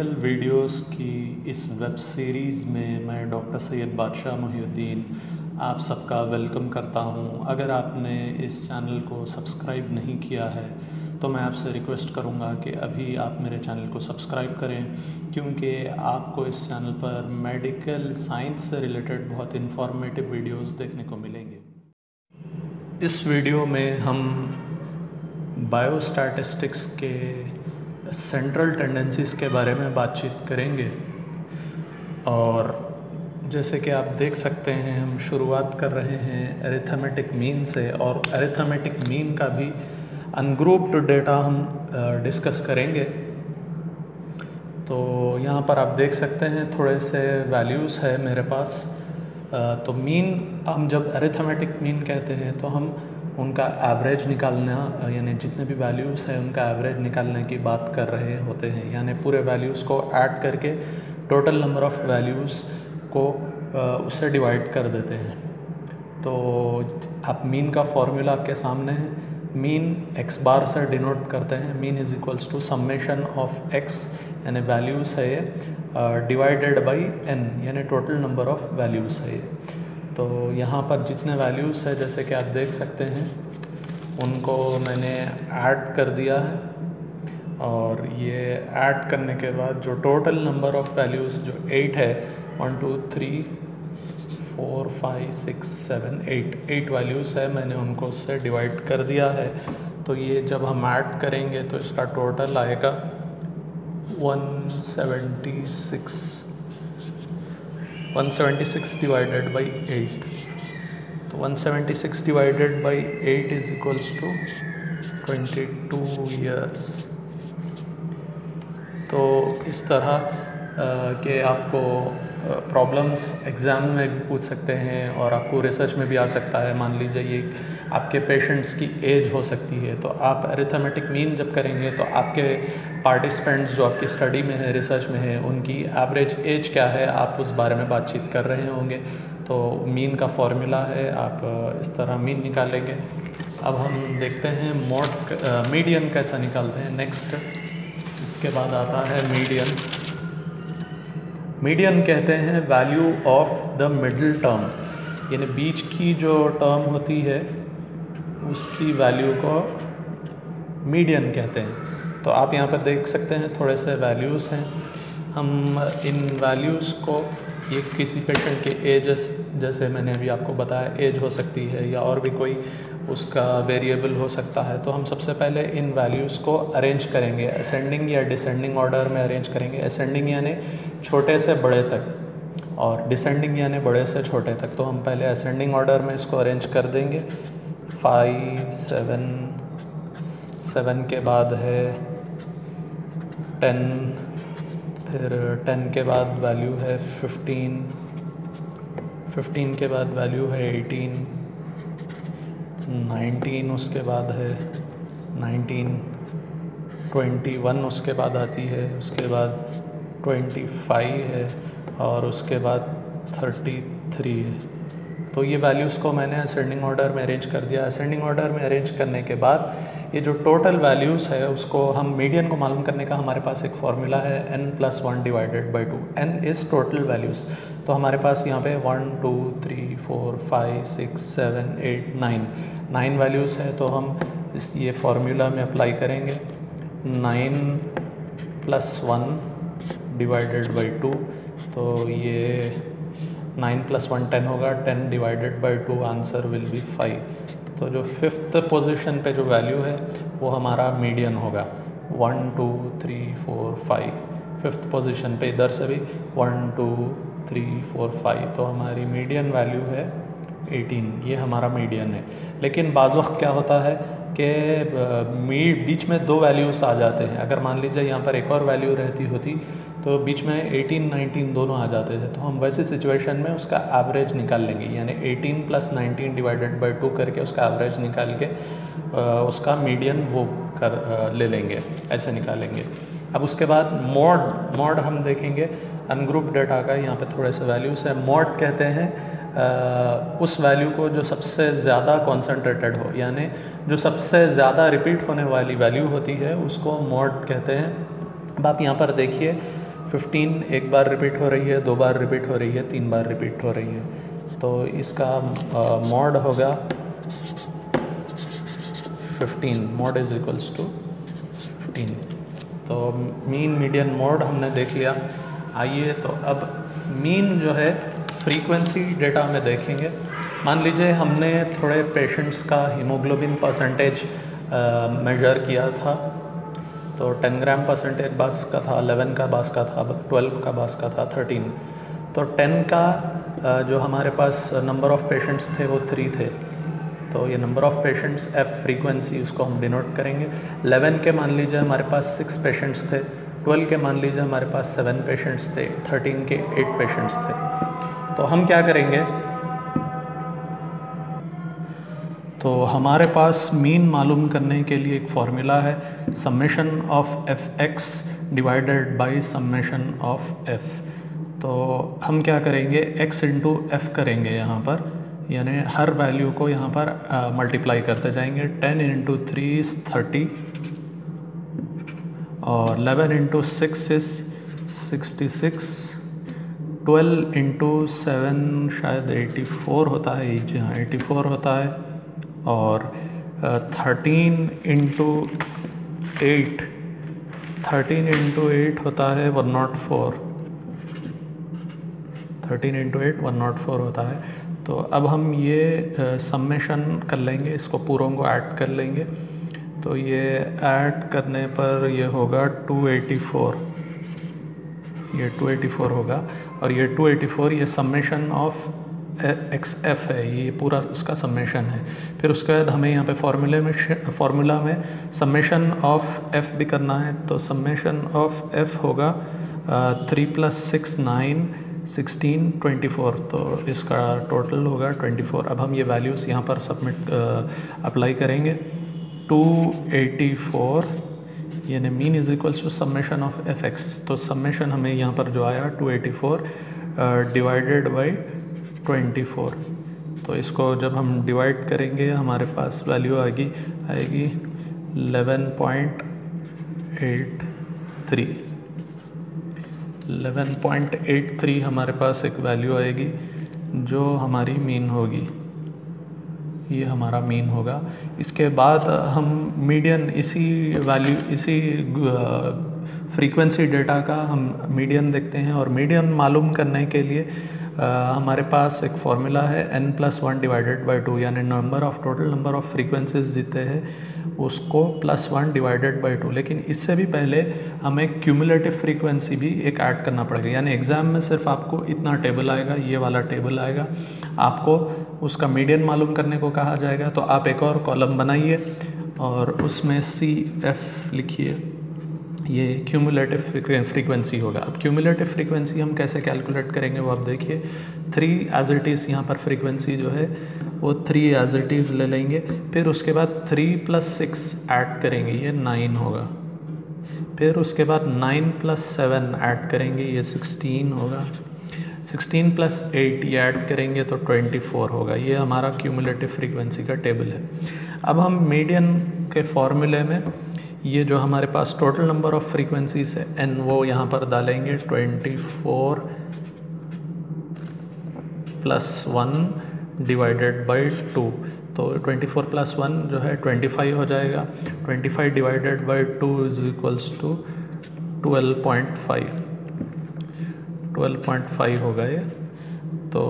Medical videos की इस web series में मैं डॉक्टर सैयद बादशाह मोहिउद्दीन आप सबका वेलकम करता हूं। अगर आपने इस चैनल को सब्सक्राइब नहीं किया है तो मैं आपसे रिक्वेस्ट करूंगा कि अभी आप मेरे चैनल को सब्सक्राइब करें, क्योंकि आपको इस चैनल पर मेडिकल साइंस से रिलेटेड बहुत इन्फॉर्मेटिव वीडियोस देखने को मिलेंगे। इस वीडियो में हम बायोस्टैटिस्टिक्स के सेंट्रल टेंडेंसीज़ के बारे में बातचीत करेंगे। और जैसे कि आप देख सकते हैं, हम शुरुआत कर रहे हैं अरिथमेटिक मीन से, और अरिथमेटिक मीन का भी अनग्रुप्ड डेटा हम डिस्कस करेंगे। तो यहाँ पर आप देख सकते हैं थोड़े से वैल्यूज़ है मेरे पास। तो मीन, हम जब अरिथमेटिक मीन कहते हैं तो हम उनका एवरेज निकालना, यानी जितने भी वैल्यूज़ हैं उनका एवरेज निकालने की बात कर रहे होते हैं, यानी पूरे वैल्यूज़ को ऐड करके टोटल नंबर ऑफ़ वैल्यूज़ को उससे डिवाइड कर देते हैं। तो आप मीन का फॉर्मूला आपके सामने है। मीन एक्स बार से डिनोट करते हैं। Mean is equals to summation of x, यानी वैल्यूज़ है ये, डिवाइडेड बाई एन, यानी टोटल नंबर ऑफ़ वैल्यूज़ है ये। तो यहाँ पर जितने वैल्यूज़ है, जैसे कि आप देख सकते हैं, उनको मैंने ऐड कर दिया है। और ये ऐड करने के बाद जो टोटल नंबर ऑफ़ वैल्यूज़ जो 8 है, 1 2 3 4 5 6 7 8 वैल्यूज़ है, मैंने उनको उससे डिवाइड कर दिया है। तो ये जब हम ऐड करेंगे तो इसका टोटल आएगा 176 डिवाइडेड बाई 8। तो 176 divided by 8 is equals to 22 years. तो इस तरह के आपको प्रॉब्लम्स एग्ज़ाम में भी पूछ सकते हैं और आपको रिसर्च में भी आ सकता है। मान लीजिए ये आपके पेशेंट्स की एज हो सकती है, तो आप अरिथमेटिक मीन जब करेंगे तो आपके पार्टिसिपेंट्स जो आपकी स्टडी में है, रिसर्च में है, उनकी एवरेज एज क्या है, आप उस बारे में बातचीत कर रहे होंगे। तो मीन का फॉर्मूला है, आप इस तरह मीन निकालेंगे। अब हम देखते हैं मीडियन कैसा निकालते हैं। नेक्स्ट इसके बाद आता है मीडियन। मीडियन कहते हैं value of the middle term, यानी बीच की जो टर्म होती है उसकी वैल्यू को मीडियन कहते हैं। तो आप यहाँ पर देख सकते हैं थोड़े से वैल्यूज़ हैं। हम इन वैल्यूज़ को, ये किसी पेशेंट के एजेस, जैसे मैंने अभी आपको बताया, एज हो सकती है या और भी कोई उसका वेरिएबल हो सकता है। तो हम सबसे पहले इन वैल्यूज़ को अरेंज करेंगे, असेंडिंग या डिसेंडिंग ऑर्डर में अरेंज करेंगे। असेंडिंग यानी छोटे से बड़े तक, और डिसेंडिंग यानी बड़े से छोटे तक। तो हम पहले असेंडिंग ऑर्डर में इसको अरेंज कर देंगे। 5 7 के बाद है 10, फिर 10 के बाद वैल्यू है 15 के बाद वैल्यू है 18, 19 उसके बाद है 19, 21 उसके बाद आती है, उसके बाद 25 है, और उसके बाद 33 है। तो ये वैल्यूज़ को मैंने असेंडिंग ऑर्डर में अरेंज कर दिया। असेंडिंग ऑर्डर में अरेंज करने के बाद ये जो टोटल वैल्यूज़ है उसको हम मीडियन को मालूम करने का हमारे पास एक फार्मूला है, n+1 divided by 2। n is total values. तो हमारे पास यहाँ पे 1 2 3 4 5 6 7 8 9 वैल्यूज़ है। तो हम ये फार्मूला में अप्लाई करेंगे। 9+1 डिवाइडेड बाई 2, तो ये 9+1 10 होगा। 10 divided by 2, answer will be 5। तो जो फिफ्थ पोजीशन पे जो वैल्यू है वो हमारा मीडियन होगा। 1 2 3 4 5, फिफ्थ पोजीशन पे इधर से भी 1 2 3 4 5, तो हमारी मीडियन वैल्यू है 18। ये हमारा मीडियन है। लेकिन बाज़ वक्त क्या होता है कि बीच में दो वैल्यूज़ आ जाते हैं। अगर मान लीजिए यहाँ पर एक और वैल्यू रहती होती तो बीच में 18 19 दोनों आ जाते थे। तो हम वैसी सिचुएशन में उसका एवरेज निकाल लेंगे, यानी 18 + 19 डिवाइडेड बाई 2 करके उसका एवरेज निकाल के उसका मीडियन वो ले लेंगे, ऐसे निकालेंगे। अब उसके बाद मोड हम देखेंगे अनग्रुप डेटा का। यहाँ पे थोड़े से वैल्यूज़ है। मोड कहते हैं उस वैल्यू को जो सबसे ज़्यादा कॉन्सेंट्रेटेड हो, यानी जो सबसे ज़्यादा रिपीट होने वाली वैल्यू होती है उसको मोड कहते हैं। अब आप यहाँ पर देखिए 15 एक बार रिपीट हो रही है, 2 बार रिपीट हो रही है, 3 बार रिपीट हो रही है। तो इसका मॉड होगा 15, मॉड इज इक्वल्स टू 15। तो मीन मीडियन मोड हमने देख लिया। आइए तो अब मीन जो है फ्रीक्वेंसी डेटा में देखेंगे। मान लीजिए हमने थोड़े पेशेंट्स का हीमोग्लोबिन परसेंटेज मेजर किया था, तो 10 ग्राम परसेंटेज बास का था, 11 का बास का था, 12 का बास का था, 13। तो 10 का जो हमारे पास नंबर ऑफ़ पेशेंट्स थे वो 3 थे, तो ये number of patients F frequency उसको हम डिनोट करेंगे। 11 के मान लीजिए हमारे पास 6 पेशेंट्स थे, 12 के मान लीजिए हमारे पास 7 पेशेंट्स थे, 13 के 8 पेशेंट्स थे। तो हम क्या करेंगे, तो हमारे पास मीन मालूम करने के लिए एक फॉर्मूला है, summation of f x divided by summation of F. तो हम क्या करेंगे, x इंटू एफ करेंगे यहाँ पर, यानी हर वैल्यू को यहाँ पर मल्टीप्लाई करते जाएंगे। 10 इंटू 3 इज़ 30 और 11 इंटू 6 इज़ 66, 12 इंटू 7 शायद 84 होता है, जी हाँ 84 होता है, और 13 इंटू 8 होता है 104, 13 इंटू 8 104 होता है। तो अब हम ये समेशन कर लेंगे, इसको पूरों को ऐड कर लेंगे। तो ये ऐड करने पर ये होगा 284, ये 284 होगा, और ये 284 ये समेशन ऑफ एक्स एफ है, ये पूरा उसका समेशन है। फिर उसके बाद हमें यहाँ पे फार्मूला में समेशन ऑफ एफ भी करना है। तो समेशन ऑफ एफ होगा 3 + 6 9 16 24, तो इसका टोटल होगा 24। अब हम ये वैल्यूज़ यहाँ पर अप्लाई करेंगे। 284 यानी mean is equals to summation of f x. तो समेशन हमें यहाँ पर जो आया 284 डिवाइडेड बाई 24। तो इसको जब हम डिवाइड करेंगे हमारे पास वैल्यू आएगी 11.83 हमारे पास एक वैल्यू आएगी जो हमारी मीन होगी, ये हमारा मीन होगा। इसके बाद हम मीडियन इसी फ्रीक्वेंसी डेटा का हम मीडियन देखते हैं, और मीडियन मालूम करने के लिए हमारे पास एक फॉर्मूला है n+1 डिवाइडेड बाई 2, यानी टोटल नंबर ऑफ़ फ्रीक्वेंसीज जितने हैं उसको +1 डिवाइडेड बाई 2। लेकिन इससे भी पहले हमें क्यूमुलेटिव फ्रीक्वेंसी भी एक ऐड करना पड़ेगा, यानी एग्ज़ाम में सिर्फ आपको इतना टेबल आएगा, ये वाला टेबल आएगा, आपको उसका मीडियन मालूम करने को कहा जाएगा। तो आप एक और कॉलम बनाइए और उसमें CF लिखिए, ये क्यूमुलेटिव फ्रीक्वेंसी होगा। अब क्यूमुलेटिव फ्रीक्वेंसी हम कैसे कैलकुलेट करेंगे वो आप देखिए। 3 एज इट इज़ यहाँ पर फ्रीक्वेंसी जो है वो 3 एज इट इज़ ले लेंगे, फिर उसके बाद 3 + 6 ऐड करेंगे, ये 9 होगा। फिर उसके बाद 9 + 7 ऐड करेंगे, ये 16 होगा। 16 + 8 ये ऐड करेंगे तो 24 होगा। ये हमारा क्यूमुलेटिव फ्रीक्वेंसी का टेबल है। अब हम मीडियन के फॉर्मूले में ये जो हमारे पास टोटल नंबर ऑफ़ फ्रीक्वेंसीज है n, वो यहाँ पर डालेंगे 24 + 1 डिवाइडेड बाई 2। तो 24 + 1 जो है 25 हो जाएगा। 25 divided by 2 is equals to 12.5 होगा ये। तो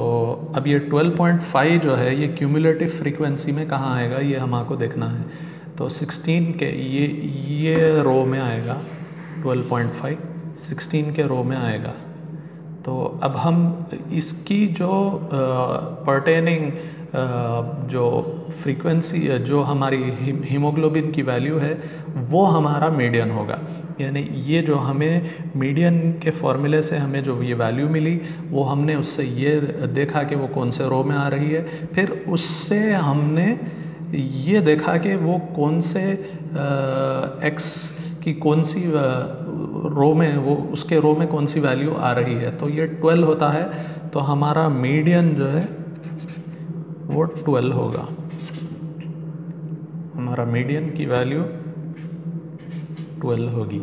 अब ये 12.5 जो है ये क्यूमुलेटिव फ्रीक्वेंसी में कहाँ आएगा, ये हम आपको देखना है। तो 16 के ये रो में आएगा, 12.5 16 के रो में आएगा। तो अब हम इसकी जो पर्टेनिंग जो फ्रीक्वेंसी जो हमारी हीमोग्लोबिन की वैल्यू है वो हमारा मीडियन होगा। यानी ये जो हमें मीडियन के फॉर्मूले से हमें जो ये वैल्यू मिली वो हमने उससे ये देखा कि वो कौन से रो में आ रही है, फिर उससे हमने ये देखा कि वो कौन से एक्स की कौन सी रो में, वो उसके रो में कौन सी वैल्यू आ रही है। तो ये 12 होता है, तो हमारा मीडियन जो है वो 12 होगा। हमारा मीडियन की वैल्यू 12 होगी।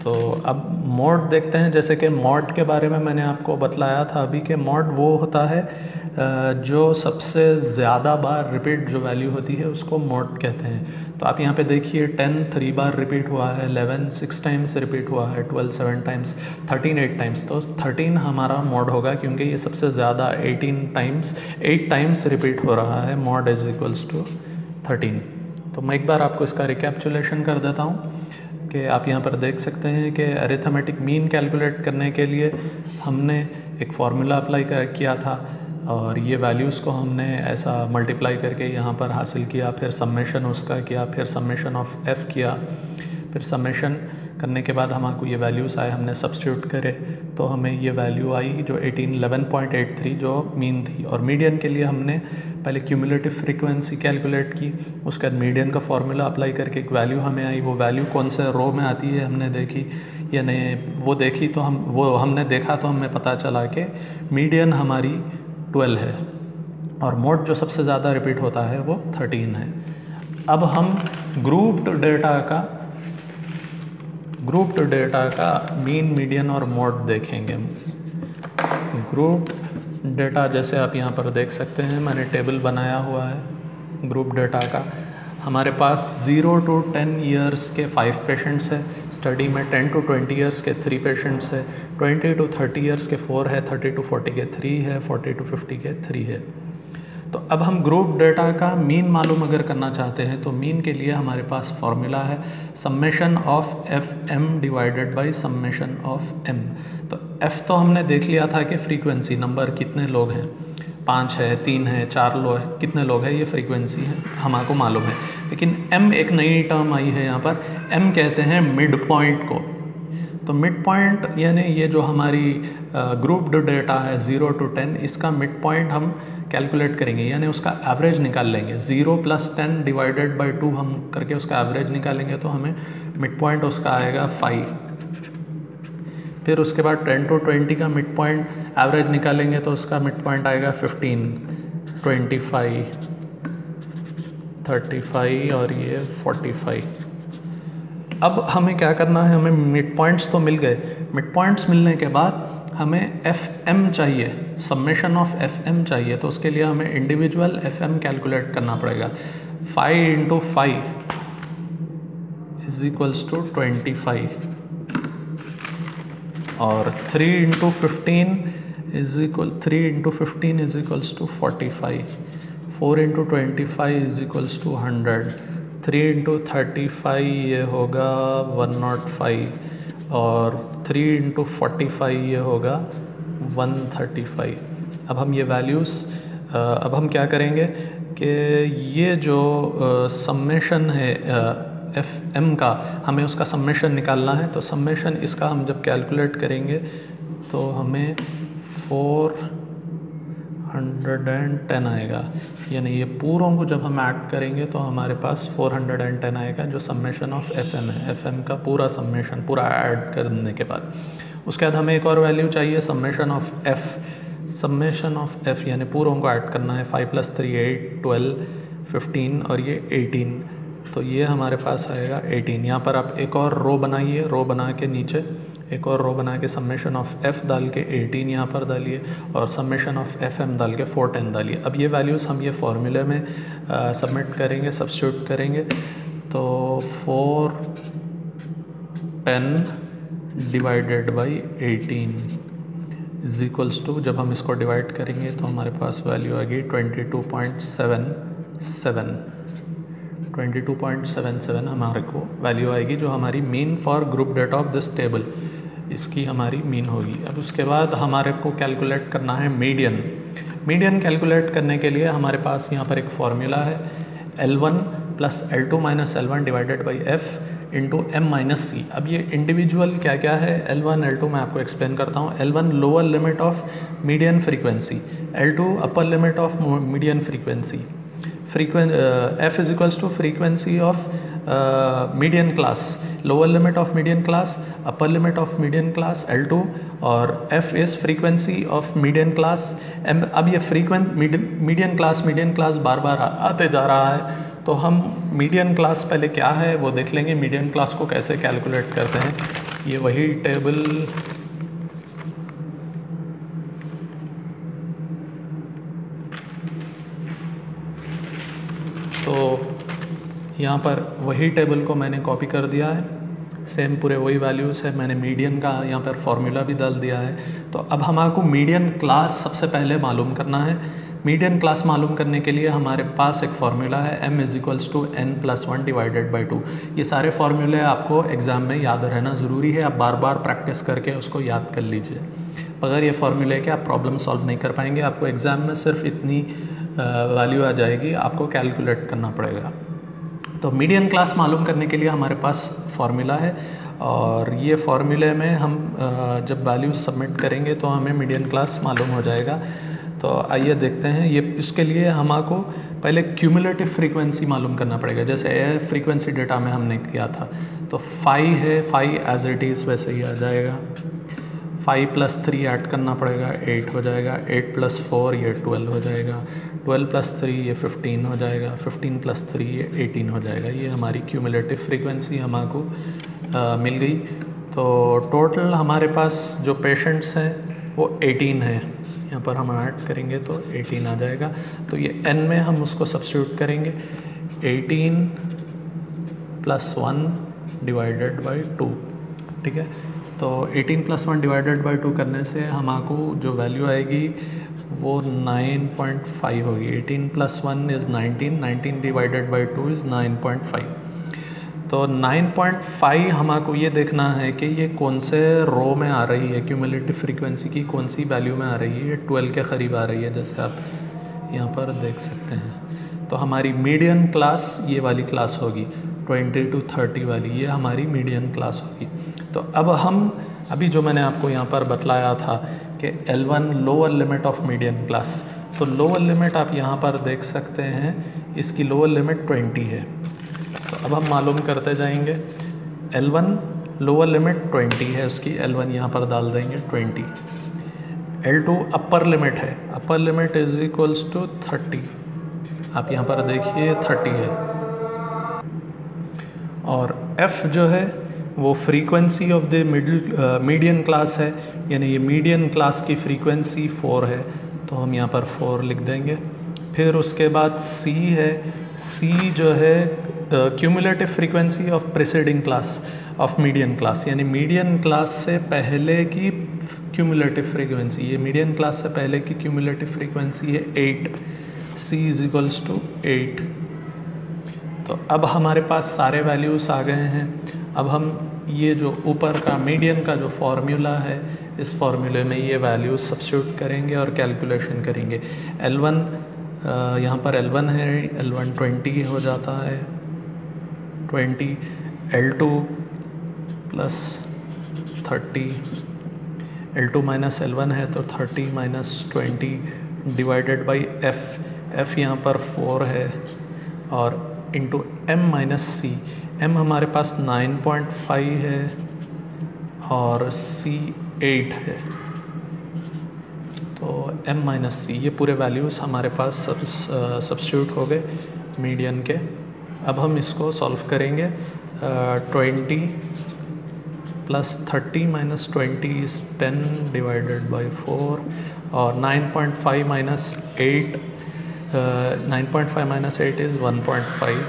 तो अब मॉड देखते हैं। जैसे कि मॉड के बारे में मैंने आपको बतलाया था अभी कि मॉड वो होता है जो सबसे ज़्यादा बार रिपीट जो वैल्यू होती है उसको मॉड कहते हैं। तो आप यहाँ पे देखिए 10 3 बार रिपीट हुआ है, 11 6 टाइम्स रिपीट हुआ है, 12 7 टाइम्स, 13 8 टाइम्स। तो 13 हमारा मॉड होगा क्योंकि ये सबसे ज़्यादा 8 टाइम्स रिपीट हो रहा है। Mode is equals to 13। तो मैं एक बार आपको इसका रिकैप्चुलेशन कर देता हूँ कि आप यहाँ पर देख सकते हैं कि अरिथमेटिक मीन कैलकुलेट करने के लिए हमने एक फार्मूला अप्लाई किया था और ये वैल्यूज़ को हमने ऐसा मल्टीप्लाई करके यहाँ पर हासिल किया, फिर सम्मेशन उसका किया, फिर सम्मेशन ऑफ एफ़ किया, फिर सम्मेशन करने के बाद हमको ये वैल्यूज़ आए, हमने सब्स्टिट्यूट करे तो हमें ये वैल्यू आई जो 11.83 जो मीन थी। और मीडियन के लिए हमने पहले क्यूमुलेटिव फ्रीक्वेंसी कैलकुलेट की, उसके बाद मीडियन का फार्मूला अप्लाई करके एक वैल्यू हमें आई। वो वैल्यू कौन से रो में आती है हमने देखी या नहीं, वो देखी तो हमने देखा तो हमें पता चला कि मीडियन हमारी 12 है और मोड जो सबसे ज़्यादा रिपीट होता है वो 13 है। अब हम ग्रुप्ड डेटा का मीन, मीडियन और मोड देखेंगे। ग्रुप डेटा जैसे आप यहाँ पर देख सकते हैं, मैंने टेबल बनाया हुआ है ग्रुप डेटा का। हमारे पास 0 to 10 ईयर्स के 5 पेशेंट्स है स्टडी में, 10 to 20 ईयर्स के 3 पेशेंट्स है, 20 to 30 ईयर्स के 4 है, 30 to 40 के 3 है, 40 to 50 के 3 है। तो अब हम ग्रुप डेटा का मीन मालूम अगर करना चाहते हैं तो मीन के लिए हमारे पास फॉर्मूला है summation of f m divided by summation of m. तो एफ तो हमने देख लिया था कि फ्रीक्वेंसी नंबर कितने लोग हैं, 5 है, 3 है, 4 लोग है, कितने लोग हैं ये फ्रीक्वेंसी है हमको मालूम है। लेकिन एम एक नई टर्म आई है यहाँ पर, एम कहते हैं मिड पॉइंट को। तो मिड पॉइंट यानी ये जो हमारी ग्रुप्ड डेटा है 0 to 10, इसका मिड पॉइंट हम कैलकुलेट करेंगे यानी उसका एवरेज निकाल लेंगे। 0 + 10 डिवाइडेड बाई 2 हम करके उसका एवरेज निकालेंगे तो हमें मिड पॉइंट उसका आएगा 5। फिर उसके बाद 10 to 20 का मिड पॉइंट एवरेज निकालेंगे तो उसका मिड पॉइंट आएगा 15, 25, 35 और ये 45। अब हमें क्या करना है, हमें मिड पॉइंट्स तो मिल गए। मिड पॉइंट्स मिलने के बाद हमें एफ एम चाहिए, सम्मेशन ऑफ एफ एम चाहिए। तो उसके लिए हमें इंडिविजुअल एफ एम कैलकुलेट करना पड़ेगा। 5 × 5 = 25 और 3 × 15 = 45, 4 × 25 = 100, 3 × 35 ये होगा 105 और 3 × 45 ये होगा 135। अब हम ये वैल्यूज़ अब हम क्या करेंगे कि ये जो सम्मेशन है एफ एम का, हमें उसका सम्मेशन निकालना है। तो सम्मेशन इसका हम जब कैलकुलेट करेंगे तो हमें 410 आएगा, यानी ये पूरों को जब हम ऐड करेंगे तो हमारे पास 410 आएगा जो सम्मेशन ऑफ एफ एम है। एफ एम का पूरा सम्मेशन पूरा ऐड करने के बाद उसके बाद हमें एक और वैल्यू चाहिए सम्मेशन of F. Summation of F यानी पूरों को ऐड करना है। 5 + 3 8, 12, 15 और ये 18। तो ये हमारे पास आएगा 18। यहाँ पर आप एक और रो बनाइए, रो बना के नीचे एक और रो बना के सम्मेशन ऑफ एफ डाल के 18 यहाँ पर डालिए और सम्मेशन ऑफ एफ एम डाल के 410 डालिए। अब ये वैल्यूज़ हम ये फॉर्मूले में सबमिट करेंगे, सब्स्टिट्यूट करेंगे। तो 410 डिवाइडेड बाई 18 = जब हम इसको डिवाइड करेंगे तो हमारे पास वैल्यू आ गई 22.77 हमारे को वैल्यू आएगी जो हमारी mean for group data of this table, इसकी हमारी मीन होगी। अब उसके बाद हमारे को कैलकुलेट करना है मीडियन। मीडियन कैलकुलेट करने के लिए हमारे पास यहाँ पर एक फॉर्मूला है L1 + L2 - L1 divided by F into M - C। अब ये इंडिविजुअल क्या क्या है, L1 L2 मैं आपको एक्सप्लेन करता हूँ। L1 lower limit of median frequency, L2 upper limit of median frequency, F = frequency of median class, lower limit of median class, upper limit of median class L2 और F is frequency of median class M। अब ये median class बार बार आते जा रहा है तो हम median class पहले क्या है वो देख लेंगे, मीडियन क्लास को कैसे कैलकुलेट करते हैं। ये वही टेबल तो यहाँ पर वही टेबल को मैंने कॉपी कर दिया है, सेम पूरे वही वैल्यूज़ है। मैंने मीडियन का यहाँ पर फॉर्मूला भी डाल दिया है। तो अब हमारे मीडियन क्लास सबसे पहले मालूम करना है। मीडियन क्लास मालूम करने के लिए हमारे पास एक फार्मूला है m=n+1 डिवाइडेड बाई 2। ये सारे फार्मूले आपको एग्ज़ाम में याद रहना ज़रूरी है, आप बार बार प्रैक्टिस करके उसको याद कर लीजिए। अगर ये फार्मूले के आप प्रॉब्लम सॉल्व नहीं कर पाएंगे, आपको एग्ज़ाम में सिर्फ इतनी वैल्यू आ जाएगी, आपको कैलकुलेट करना पड़ेगा। तो मीडियन क्लास मालूम करने के लिए हमारे पास फार्मूला है, और ये फार्मूले में हम जब वैल्यूज सबमिट करेंगे तो हमें मीडियन क्लास मालूम हो जाएगा। तो आइए देखते हैं। ये इसके लिए हमको पहले क्यूमुलेटिव फ्रीक्वेंसी मालूम करना पड़ेगा, जैसे फ्रीक्वेंसी डेटा में हमने किया था। तो 5 है, 5 एज इट इज़ वैसे ही आ जाएगा। 5 + 3 ऐड करना पड़ेगा, 8 हो जाएगा। 8 + 4 ये 12 हो जाएगा। 12 + 3 ये 15 हो जाएगा। 15 + 3 ये 18 हो जाएगा। ये हमारी क्यूमुलेटिव फ्रीक्वेंसी हमको मिल गई। तो टोटल हमारे पास जो पेशेंट्स हैं वो 18 है। यहाँ पर हम ऐड करेंगे तो 18 आ जाएगा। तो ये n में हम उसको सब्स्टिट्यूट करेंगे, 18 + 1 डिवाइडेड बाई 2। ठीक है, तो 18 + 1 डिवाइडेड बाई 2 करने से हमको जो वैल्यू आएगी वो 9.5 होगी। 18 + 1 इज़ 19, 19 डिवाइडेड बाई 2 इज़ 9.5। तो 9.5 हमको ये देखना है कि ये कौन से रो में आ रही है, क्यूमुलेटिव फ्रीक्वेंसी की कौन सी वैल्यू में आ रही है। ये 12 के करीब आ रही है, जैसे आप यहाँ पर देख सकते हैं। तो हमारी मीडियन क्लास ये वाली क्लास होगी, 20 to 30 वाली, ये हमारी मीडियन क्लास होगी। तो अब हम अभी जो मैंने आपको यहाँ पर बतलाया था कि L1 lower limit of median class, तो लोअर लिमिट आप यहाँ पर देख सकते हैं, इसकी लोअर लिमिट 20 है। तो अब हम मालूम करते जाएंगे। L1 लोअर लिमिट 20 है, उसकी L1 यहाँ पर डाल देंगे 20। L2 अपर लिमिट है, upper limit is equals to 30। आप यहाँ पर देखिए 30 है। और F जो है वो frequency of the median class है, यानी ये मीडियन क्लास की फ्रीक्वेंसी 4 है, तो हम यहाँ पर 4 लिख देंगे। फिर उसके बाद C है, C जो है cumulative frequency of preceding class of median class, यानी मीडियन क्लास से पहले की क्यूमुलेटिव फ्रीक्वेंसी, ये मीडियन क्लास से पहले की क्यूमुलेटिव फ्रीक्वेंसी है 8। C = 8। तो अब हमारे पास सारे वैल्यूज़ आ गए हैं। अब हम ये जो ऊपर का मीडियन का जो फार्मूला है, इस फार्मूले में ये वैल्यूज़ सब्स्टिट्यूट करेंगे और कैलकुलेशन करेंगे। L1 यहाँ पर L1 है, L1 20 हो जाता है, 20। L2 + 30, L2 - L1 है तो 30 - 20 डिवाइडेड बाई F यहाँ पर 4 है, और इंटू M - C। M हमारे पास 9.5 है और C 8 है। तो M - C ये पूरे वैल्यूज़ हमारे पास सब्स्टिट्यूट हो गए मीडियन के। अब हम इसको सॉल्व करेंगे। 20 + 30 - 20 इज़ 10 डिवाइडेड बाई 4, और 9.5 - 8 9.5 - 8 इज़ 1.5।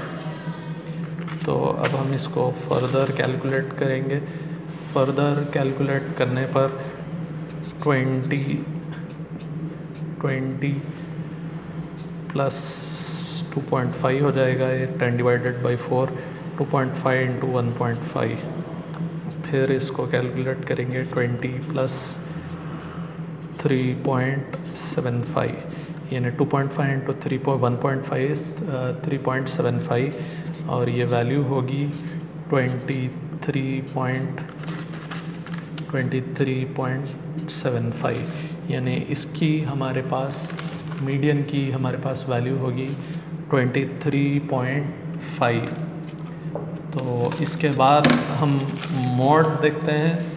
तो अब हम इसको फर्दर कैलकुलेट करेंगे। फर्दर कैलकुलेट करने पर 20 + 2.5 हो जाएगा, ये 10 डिवाइडेड बाई 4, 2.5 × 1.5। फिर इसको कैलकुलेट करेंगे 20 + 3.75, यानी 2.5 × 1.5 इज़ 3.75, और ये वैल्यू होगी 23.75, यानी इसकी हमारे पास मीडियन की हमारे पास वैल्यू होगी 23.5। तो इसके बाद हम मोड देखते हैं।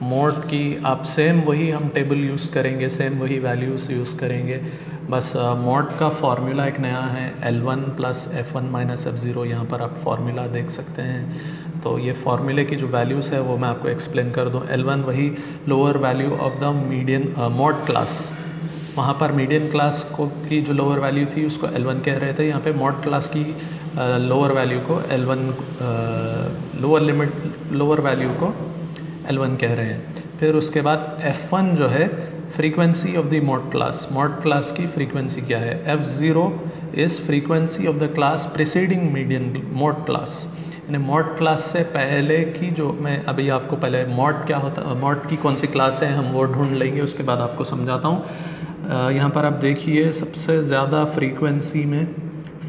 मोड की आप सेम वही हम टेबल यूज़ करेंगे, सेम वही वैल्यूज़ यूज़ करेंगे। बस मॉड का फार्मूला एक नया है L1 plus F1 minus F0, यहाँ पर आप फार्मूला देख सकते हैं। तो ये फार्मूले की जो वैल्यूज़ है वो मैं आपको एक्सप्लेन कर दूँ। L1 वही lower value of the median mode class, वहाँ पर मीडियन क्लास को की जो लोअर वैल्यू थी उसको L1 कह रहे थे, यहाँ पे मॉड क्लास की लोअर वैल्यू को L1, लोअर वैल्यू को L1 कह रहे हैं। फिर उसके बाद F1 जो है frequency of the mod class की फ्रीक्वेंसी क्या है। F0 is frequency of the class preceding median mode class, यानी मॉड क्लास से पहले की जो, मैं अभी आपको पहले मॉड क्या होता, मॉड की कौन सी क्लास है हम वो ढूंढ लेंगे, उसके बाद आपको समझाता हूँ। यहाँ पर आप देखिए सबसे ज़्यादा फ्रीक्वेंसी में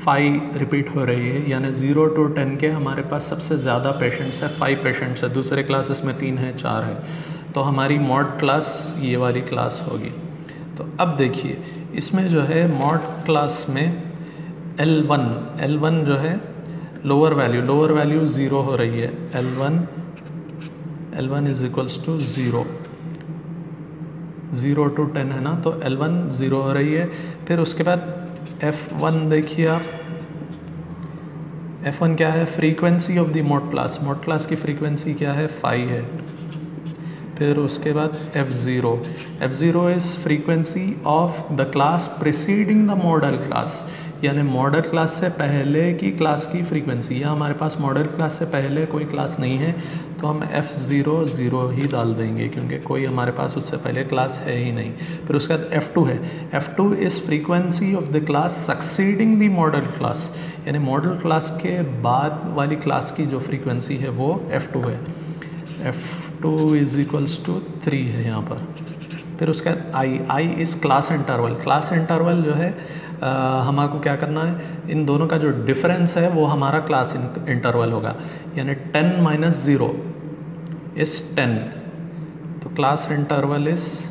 5 रिपीट हो रही है, यानी 0 to 10 के हमारे पास सबसे ज़्यादा पेशेंट्स है, 5 पेशेंट्स है। दूसरे क्लासेस में 3 है, 4 है, तो हमारी मॉड क्लास ये वाली क्लास होगी। तो अब देखिए इसमें जो है मॉड क्लास में L1 जो है लोअर वैल्यू 0 हो रही है। L1 is equals to 0 to 10 है ना, तो L1 0 हो रही है। फिर उसके बाद F1 देखिए आप, F1 क्या है, frequency of the mod class की फ्रीक्वेंसी क्या है, 5 है। फिर उसके बाद F0 is frequency of the class preceding the model class, यानी मॉडल क्लास से पहले की क्लास की फ्रीक्वेंसी। यहाँ हमारे पास मॉडल क्लास से पहले कोई क्लास नहीं है, तो हम F0 ही डाल देंगे क्योंकि कोई हमारे पास उससे पहले क्लास है ही नहीं। फिर उसके बाद F2 है। F2 is frequency of the class succeeding the model class, यानी मॉडल क्लास के बाद वाली क्लास की जो फ्रीक्वेंसी है वो F2 है। F2 इज इक्वल्स टू 3 है यहाँ पर। फिर उसके बाद I इज़ क्लास इंटरवल जो है हमको क्या करना है, इन दोनों का जो डिफरेंस है वो हमारा क्लास इंटरवल होगा, यानी 10 - 0 इज़ 10, तो क्लास इंटरवल इज़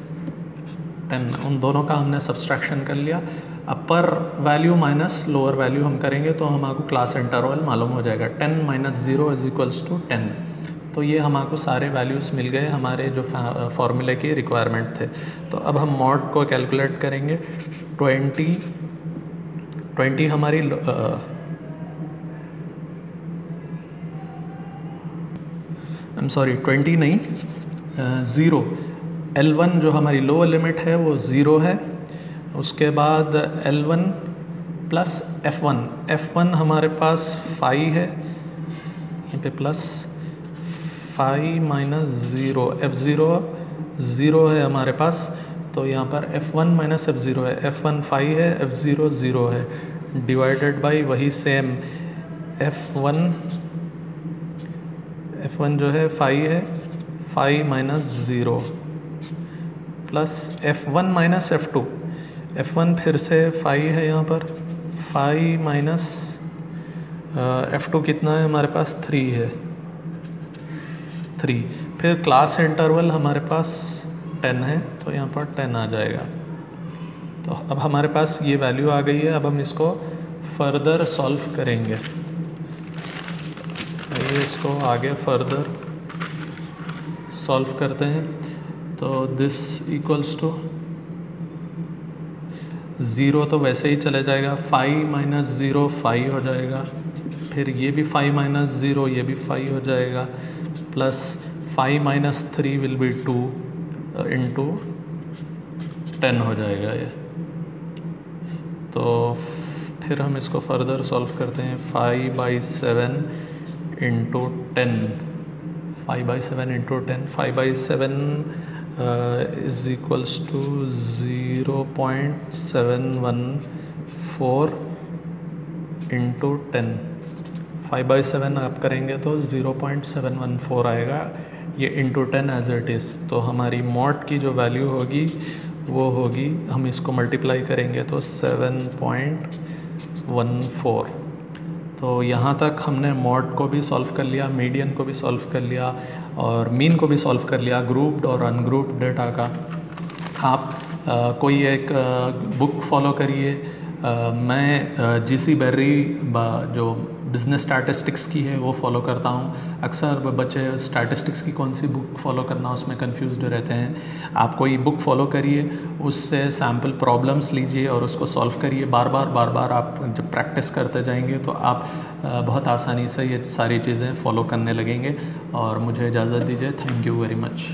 10। उन दोनों का हमने सब्सट्रैक्शन कर लिया, अपर वैल्यू माइनस लोअर वैल्यू हम करेंगे तो हमको क्लास इंटरवल मालूम हो जाएगा। 10 - 0 इज इक्वल्स टू 10। तो ये हमको सारे वैल्यूज़ मिल गए हमारे जो फार्मूले के रिक्वायरमेंट थे। तो अब हम मॉड को कैलकुलेट करेंगे। 20 हमारी सॉरी 20 नहीं, 0। L1 जो हमारी लोअर लिमिट है वो 0 है। उसके बाद L1 प्लस F1 हमारे पास 5 है, यहाँ पे प्लस 5 - 0, F0 0 है हमारे पास, तो यहाँ पर F1 - F0 है। F1 5 है, F0 0 है, डिवाइडेड बाई वही सेम F1 जो है 5 है, 5 - 0 प्लस F1 - F2। F1 फिर से 5 है यहाँ पर, 5 - F2 कितना है हमारे पास, 3 है, 3। फिर क्लास इंटरवल हमारे पास 10 है, तो यहाँ पर 10 आ जाएगा। तो अब हमारे पास ये वैल्यू आ गई है। अब हम इसको फर्दर सॉल्व करेंगे। आइए इसको आगे फर्दर सॉल्व करते हैं। तो दिस इक्वल्स टू 0 तो वैसे ही चले जाएगा, 5 - 0 5 हो जाएगा, फिर ये भी 5 - 0 ये भी 5 हो जाएगा, प्लस 5 - 3 विल बी 2 इंटू 10 हो जाएगा ये। तो फिर हम इसको फर्दर सॉल्व करते हैं। 5/7 into 10, 5/7 into 10, 5/7 is equals to 0.714 into 10। 5/7 आप करेंगे तो 0.714 आएगा, ये इंटू 10 एज इट इज़। तो हमारी मॉड की जो वैल्यू होगी वो होगी, हम इसको मल्टीप्लाई करेंगे तो 7.14। तो यहाँ तक हमने मॉड को भी सॉल्व कर लिया, मीडियन को भी सॉल्व कर लिया और मीन को भी सॉल्व कर लिया, ग्रुप्ड और अनग्रुप्ड डेटा का। आप कोई एक बुक फॉलो करिए। मैं GC बेर्री जो बिज़नेस स्टैटिस्टिक्स की है वो फॉलो करता हूँ। अक्सर बच्चे स्टैटिस्टिक्स की कौन सी बुक फॉलो करना उसमें कंफ्यूज्ड रहते हैं। आप कोई बुक फॉलो करिए, उससे सैम्पल प्रॉब्लम्स लीजिए और उसको सॉल्व करिए। बार बार आप जब प्रैक्टिस करते जाएंगे तो आप बहुत आसानी से ये सारी चीज़ें फॉलो करने लगेंगे। और मुझे इजाज़त दीजिए। Thank you very much.